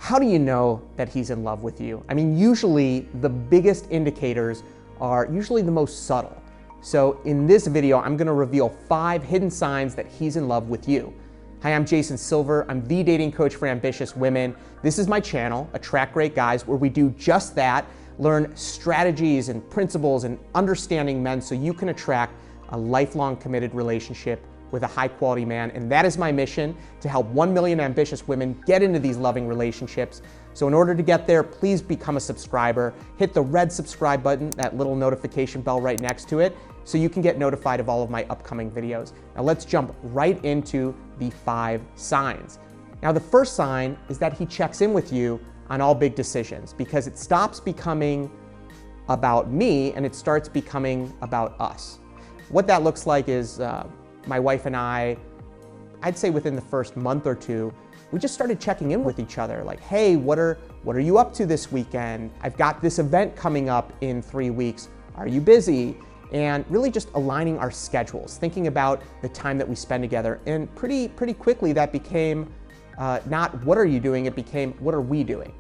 How do you know that he's in love with you? I mean, usually the biggest indicators are usually the most subtle. So in this video, I'm gonna reveal 5 hidden signs that he's in love with you. Hi, I'm Jason Silver. I'm the dating coach for ambitious women. This is my channel, Attract Great Guys, where we do just that, learn strategies and principles and understanding men so you can attract a lifelong committed relationship with a high quality man. And that is my mission, to help 1 million ambitious women get into these loving relationships. So in order to get there, please become a subscriber. Hit the red subscribe button, that little notification bell right next to it, so you can get notified of all of my upcoming videos. Now let's jump right into the 5 signs. Now the first sign is that he checks in with you on all big decisions, because it stops becoming about me and it starts becoming about us. What that looks like is my wife and I'd say within the first month or two, we just started checking in with each other. Like, hey, what are you up to this weekend? I've got this event coming up in 3 weeks. Are you busy? And really just aligning our schedules, thinking about the time that we spend together. And pretty quickly that became not what are you doing, it became what are we doing?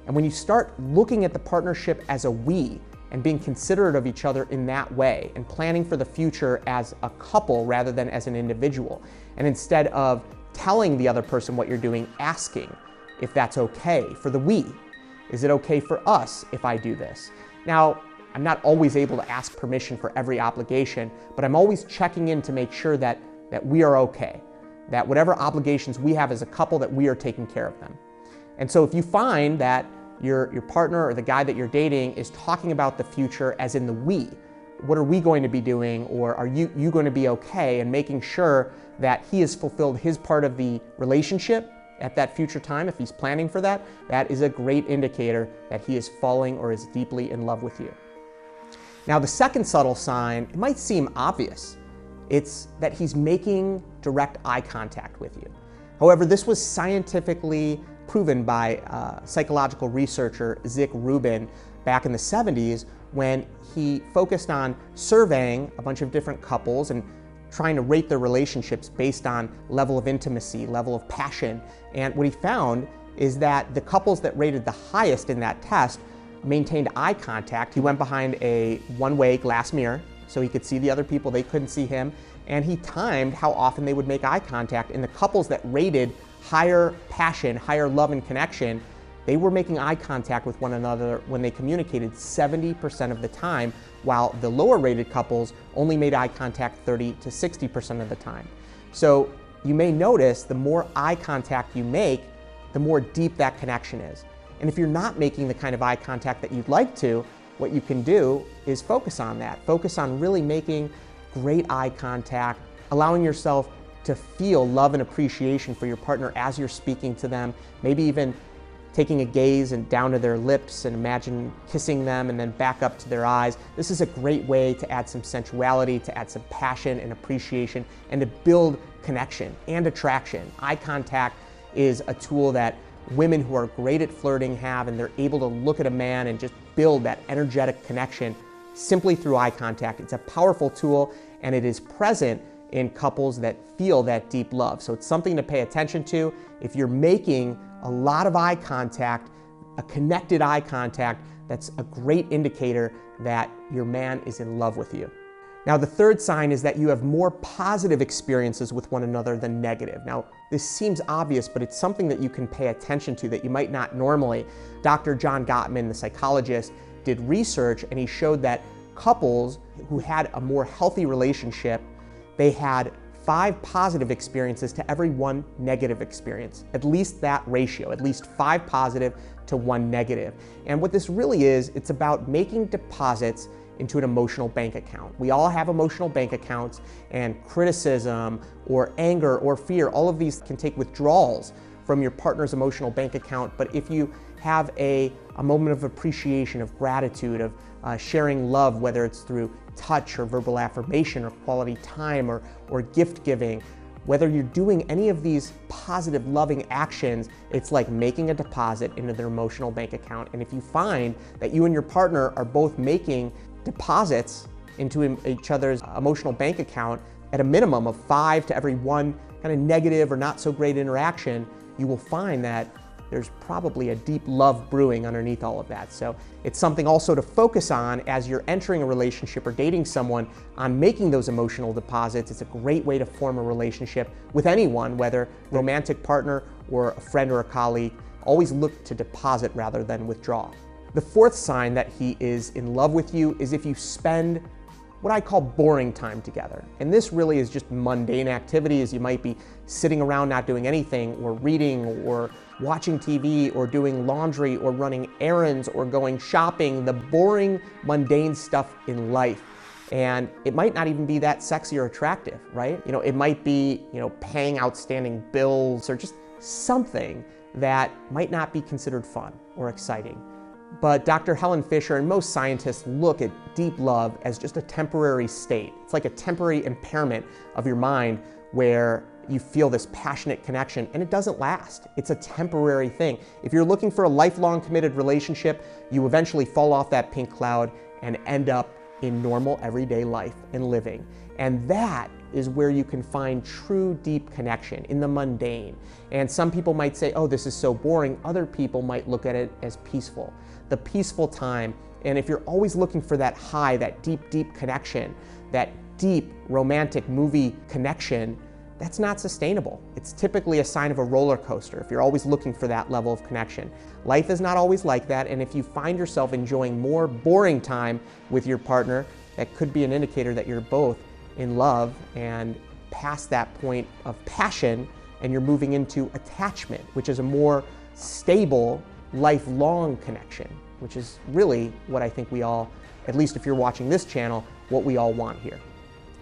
And when you start looking at the partnership as a we, and being considerate of each other in that way, and planning for the future as a couple rather than as an individual. And instead of telling the other person what you're doing, asking if that's okay for the we. Is it okay for us if I do this? Now, I'm not always able to ask permission for every obligation, but I'm always checking in to make sure that we are okay, that whatever obligations we have as a couple, that we are taking care of them. And so if you find that your partner or the guy that you're dating is talking about the future as in the we, what are we going to be doing, or are you going to be okay, and making sure that he has fulfilled his part of the relationship at that future time, if he's planning for that, that is a great indicator that he is falling or is deeply in love with you. Now the second subtle sign, it might seem obvious, it's that he's making direct eye contact with you. However, this was scientifically proven by psychological researcher Zick Rubin back in the 70s, when he focused on surveying a bunch of different couples and trying to rate their relationships based on level of intimacy, level of passion. And what he found is that the couples that rated the highest in that test maintained eye contact. He went behind a one-way glass mirror so he could see the other people, they couldn't see him, and he timed how often they would make eye contact. And the couples that rated higher passion, higher love and connection, they were making eye contact with one another when they communicated 70% of the time, while the lower rated couples only made eye contact 30 to 60% of the time. So you may notice the more eye contact you make, the more deep that connection is. And if you're not making the kind of eye contact that you'd like to, what you can do is focus on that. Focus on really making great eye contact, allowing yourself to feel love and appreciation for your partner as you're speaking to them, maybe even taking a gaze and down to their lips and imagine kissing them and then back up to their eyes. This is a great way to add some sensuality, to add some passion and appreciation, and to build connection and attraction. Eye contact is a tool that women who are great at flirting have, and they're able to look at a man and just build that energetic connection simply through eye contact. It's a powerful tool, and it is present in couples that feel that deep love. So it's something to pay attention to. If you're making a lot of eye contact, a connected eye contact, that's a great indicator that your man is in love with you. Now the third sign is that you have more positive experiences with one another than negative. Now this seems obvious, but it's something that you can pay attention to that you might not normally. Dr. John Gottman, the psychologist, did research, and he showed that couples who had a more healthy relationship, they had 5 positive experiences to every 1 negative experience. At least that ratio, at least 5 positive to 1 negative. And what this really is, it's about making deposits into an emotional bank account. We all have emotional bank accounts, and criticism or anger or fear, all of these can take withdrawals from your partner's emotional bank account. But if you have a moment of appreciation, of gratitude, of sharing love, whether it's through touch or verbal affirmation or quality time or gift giving, whether you're doing any of these positive, loving actions, it's like making a deposit into their emotional bank account. And if you find that you and your partner are both making deposits into each other's emotional bank account at a minimum of 5 to every 1 kind of negative or not so great interaction, you will find that there's probably a deep love brewing underneath all of that. So it's something also to focus on as you're entering a relationship or dating someone, on making those emotional deposits. It's a great way to form a relationship with anyone, whether romantic partner or a friend or a colleague. Always look to deposit rather than withdraw. The fourth sign that he is in love with you is if you spend what I call boring time together. And this really is just mundane activities. You might be sitting around not doing anything, or reading, or watching TV, or doing laundry, or running errands, or going shopping, the boring, mundane stuff in life. And it might not even be that sexy or attractive, right? It might be, paying outstanding bills, or just something that might not be considered fun or exciting. But Dr. Helen Fisher and most scientists look at deep love as just a temporary state. It's like a temporary impairment of your mind where you feel this passionate connection, and it doesn't last. It's a temporary thing. If you're looking for a lifelong committed relationship, you eventually fall off that pink cloud and end up in normal everyday life and living. And that is where you can find true deep connection, in the mundane. And some people might say, oh, this is so boring. Other people might look at it as peaceful. The peaceful time. And if you're always looking for that high, that deep, deep connection, that deep romantic movie connection, that's not sustainable. It's typically a sign of a roller coaster if you're always looking for that level of connection. Life is not always like that, and if you find yourself enjoying more boring time with your partner, that could be an indicator that you're both in love and past that point of passion, and you're moving into attachment, which is a more stable, lifelong connection, which is really what I think we all, at least if you're watching this channel, what we all want here.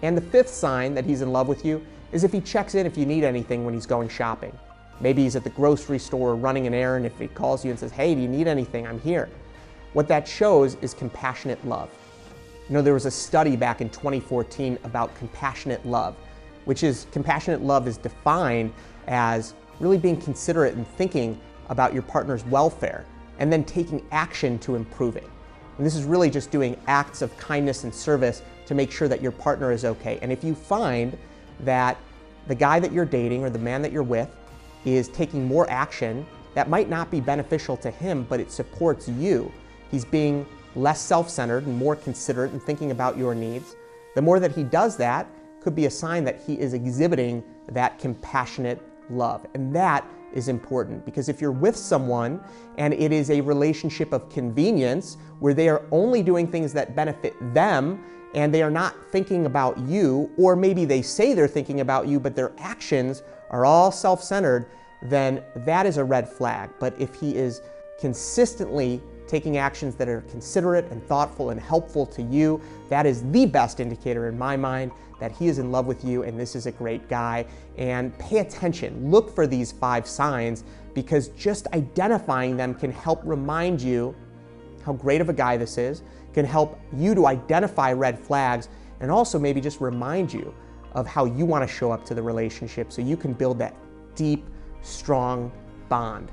And the fifth sign that he's in love with you is if he checks in if you need anything when he's going shopping. Maybe he's at the grocery store running an errand. If he calls you and says, hey, do you need anything? I'm here. What that shows is compassionate love. There was a study back in 2014 about compassionate love, compassionate love is defined as really being considerate and thinking about your partner's welfare, and then taking action to improve it. And this is really just doing acts of kindness and service to make sure that your partner is okay. And if you find that the guy that you're dating or the man that you're with is taking more action that might not be beneficial to him, but it supports you, he's being less self-centered and more considerate and thinking about your needs, the more that he does that could be a sign that he is exhibiting that compassionate love. And that is important, because if you're with someone and it is a relationship of convenience where they are only doing things that benefit them and they are not thinking about you, or maybe they say they're thinking about you but their actions are all self-centered, then that is a red flag. But if he is consistently taking actions that are considerate and thoughtful and helpful to you, that is the best indicator in my mind that he is in love with you and this is a great guy. And pay attention, look for these 5 signs, because just identifying them can help remind you how great of a guy this is, can help you to identify red flags, and also maybe just remind you of how you want to show up to the relationship so you can build that deep, strong bond.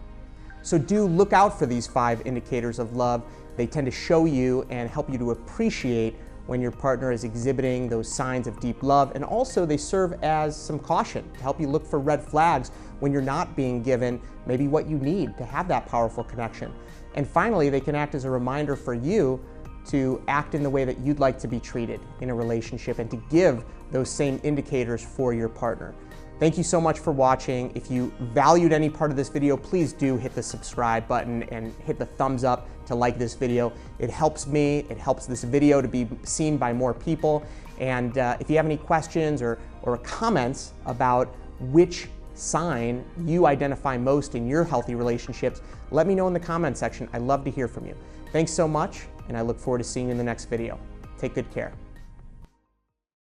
So do look out for these 5 indicators of love. They tend to show you and help you to appreciate when your partner is exhibiting those signs of deep love, and also they serve as some caution to help you look for red flags when you're not being given maybe what you need to have that powerful connection. And finally, they can act as a reminder for you to act in the way that you'd like to be treated in a relationship and to give those same indicators for your partner. Thank you so much for watching. If you valued any part of this video, please do hit the subscribe button and hit the thumbs up to like this video. It helps me, it helps this video to be seen by more people. And if you have any questions or comments about which sign you identify most in your healthy relationships, let me know in the comment section. I love to hear from you. Thanks so much, and I look forward to seeing you in the next video. Take good care.